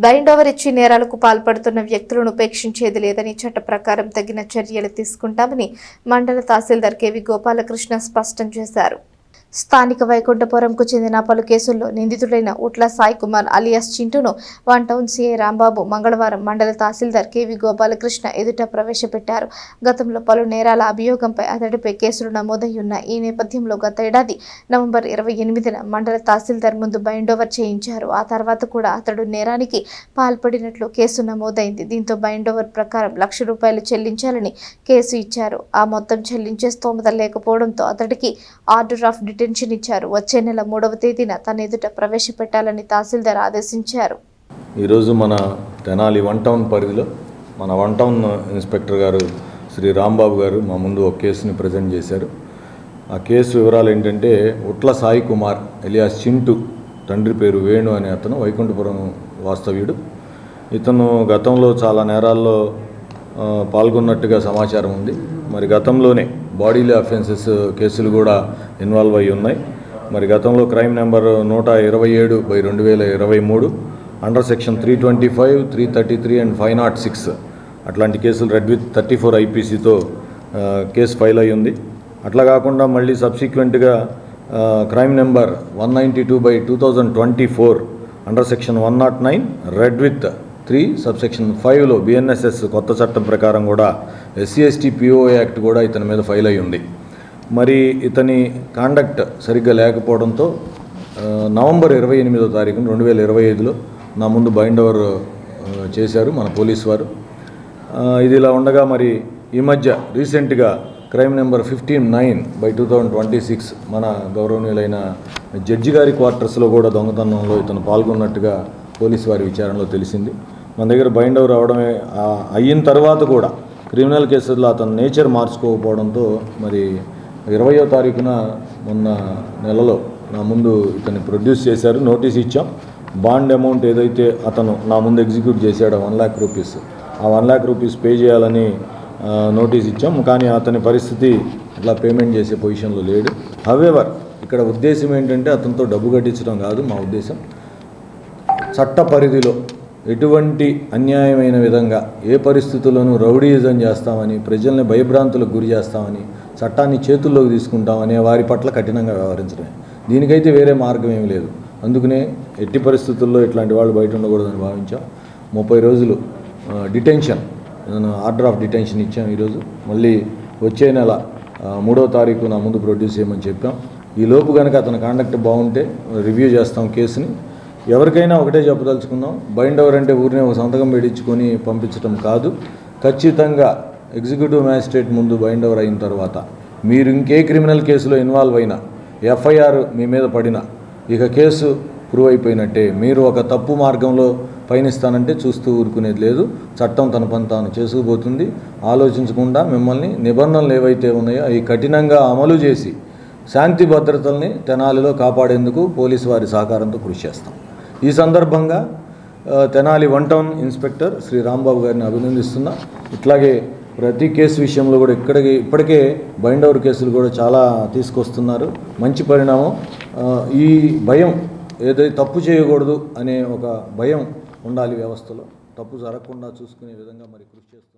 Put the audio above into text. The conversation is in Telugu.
బైండ్ ఓవర్ ఇచ్చి నేరాలకు పాల్పడుతున్న వ్యక్తులను ఉపేక్షించేది లేదని చట్ట ప్రకారం తగిన చర్యలు తీసుకుంటామని మండల తహసీల్దార్ కెవి గోపాలకృష్ణ స్పష్టం చేశారు. స్థానిక వైకుంఠపురంకు చెందిన పలు కేసుల్లో నిందితుడైన ఉట్ల సాయి కుమార్ అలియాస్ చింటూను వన్ టౌన్ సీఐ రాంబాబు మంగళవారం మండల తహసీల్దార్ కెవి గోపాలకృష్ణ ఎదుట ప్రవేశపెట్టారు. గతంలో పలు నేరాల అభియోగంపై అతడిపై కేసులు నమోదయ్యున్న ఈ నేపథ్యంలో గత ఏడాది నవంబర్ 28న మండల తహసీల్దార్ ముందు బైండ్ ఓవర్ చేయించారు. ఆ తర్వాత కూడా అతడు నేరానికి పాల్పడినట్లు కేసు నమోదైంది. దీంతో బైండ్ ఓవర్ ప్రకారం ₹1,00,000 చెల్లించాలని కేసు ఇచ్చారు. ఆ మొత్తం చెల్లించే స్తోమత లేకపోవడంతో అతడికి ఆర్డర్ ఆఫ్ డిటెన్షన్ ఇచ్చారు. వచ్చే నెల 3వ తేదీన తన ఎదుట ప్రవేశపెట్టాలని తహసీల్దార్ ఆదేశించారు. ఈరోజు మన తెనాలి వన్ టౌన్ పరిధిలో మన వన్ టౌన్ ఇన్స్పెక్టర్ గారు శ్రీ రాంబాబు గారు మా ముందు ఒక కేసుని ప్రజెంట్ చేశారు. ఆ కేసు వివరాలు ఏంటంటే, ఉట్ల సాయి కుమార్ ఎలియాస్ చింటూ, తండ్రి పేరు వేణు అనే అతను వైకుంఠపురం వాస్తవ్యుడు. ఇతను గతంలో చాలా నేరాల్లో పాల్గొన్నట్టుగా సమాచారం ఉంది. మరి గతంలోనే బాడీలీ అఫెన్సెస్ కేసులు కూడా ఇన్వాల్వ్ అయి ఉన్నాయి. మరి గతంలో crime number 127/2023 under section 325, 333 and 506 అట్లాంటి కేసులు రెడ్ విత్ 34 IPCతో కేసు ఫైల్ అయి ఉంది. అట్లా కాకుండా మళ్ళీ సబ్సిక్వెంట్గా crime number 192/2024 under section 109 read with 3 subsection 5లో BNSS కొత్త చట్టం ప్రకారం కూడా SC/ST POA యాక్ట్ కూడా ఇతని మీద ఫైల్ అయి ఉంది. మరి ఇతని కాండక్ట్ సరిగ్గా లేకపోవడంతో నవంబర్ 28వ తారీఖున 2025లో నా ముందు బైండ్ ఓవర్ చేశారు మన పోలీసు వారు. ఇది ఇలా ఉండగా మరి ఈ మధ్య రీసెంట్గా క్రైమ్ నెంబర్ 15/9/2026 మన గౌరవనీయులైన జడ్జి గారి క్వార్టర్స్లో కూడా దొంగతనంలో ఇతను పాల్గొన్నట్టుగా పోలీసు వారి విచారణలో తెలిసింది. మన దగ్గర బైండ్ ఓవర్ అవడమే అయిన తర్వాత కూడా క్రిమినల్ కేసుల్లో అతను నేచర్ మార్చుకోకపోవడంతో మరి 20వ తారీఖున మొన్న నెలలో నా ముందు ఇతన్ని ప్రొడ్యూస్ చేశారు. నోటీస్ ఇచ్చాం. బాండ్ అమౌంట్ ఏదైతే అతను నా ముందు ఎగ్జిక్యూట్ చేశాడో ₹1,00,000, ఆ ₹1,00,000 పే చేయాలని నోటీస్ ఇచ్చాం. కానీ అతని పరిస్థితి అట్లా పేమెంట్ చేసే పొజిషన్లో లేడు. హవెవర్ ఇక్కడ ఉద్దేశం ఏంటంటే అతనితో డబ్బు కట్టించడం కాదు మా ఉద్దేశం. చట్ట పరిధిలో ఎటువంటి అన్యాయమైన విధంగా ఏ పరిస్థితుల్లోనూ రౌడీయిజం చేస్తామని, ప్రజల్ని భయభ్రాంతులకు గురి చేస్తామని, చట్టాన్ని చేతుల్లోకి తీసుకుంటామనే వారి పట్ల కఠినంగా వ్యవహరించడమే. దీనికైతే వేరే మార్గం ఏమీ లేదు. అందుకనే ఎట్టి పరిస్థితుల్లో ఇట్లాంటి వాళ్ళు బయట ఉండకూడదని భావించాం. 30 రోజులు డిటెన్షన్, ఆర్డర్ ఆఫ్ డిటెన్షన్ ఇచ్చాం. ఈరోజు మళ్ళీ వచ్చే నెల 3వ తారీఖు నా ముందు ప్రొడ్యూస్ చేయమని చెప్పాం. ఈ లోపు కనుక అతని కాండక్ట్ బాగుంటే రివ్యూ చేస్తాం కేసుని. ఎవరికైనా ఒకటే చెప్పదలుచుకున్నాం, బైండ్ ఓవర్ అంటే ఊరినే ఒక సంతకం పెట్టించుకొని పంపించడం కాదు. ఖచ్చితంగా ఎగ్జిక్యూటివ్ మ్యాజిస్ట్రేట్ ముందు బైండ్ ఓవర్ అయిన తర్వాత మీరు ఇంకే క్రిమినల్ కేసులో ఇన్వాల్వ్ అయినా, FIR మీ మీద పడినా, ఇక కేసు ప్రూవ్ అయిపోయినట్టే. మీరు ఒక తప్పు మార్గంలో పయనిస్తానంటే చూస్తూ ఊరుకునేది లేదు. చట్టం తన పని తాను చేసుకుపోతుంది. ఆలోచించకుండా మిమ్మల్ని నిబంధనలు ఏవైతే ఉన్నాయో అవి కఠినంగా అమలు చేసి శాంతి భద్రతల్ని తెనాలిలో కాపాడేందుకు పోలీసు వారి సహకారంతో కృషి చేస్తాం. ఈ సందర్భంగా Tenali one town inspector Shri Rambabu గారిని అభినందిస్తున్నా. ఇట్లాగే ప్రతి కేసు విషయంలో కూడా ఇప్పటికే బైండ్ ఓవర్ కేసులు కూడా చాలా తీసుకొస్తున్నారు. మంచి పరిణామం. ఈ భయం ఏదైతే తప్పు చేయకూడదు అనే ఒక భయం ఉండాలి వ్యవస్థలో. తప్పు జరగకుండా చూసుకునే విధంగా మరి కృషి చేస్తున్నారు.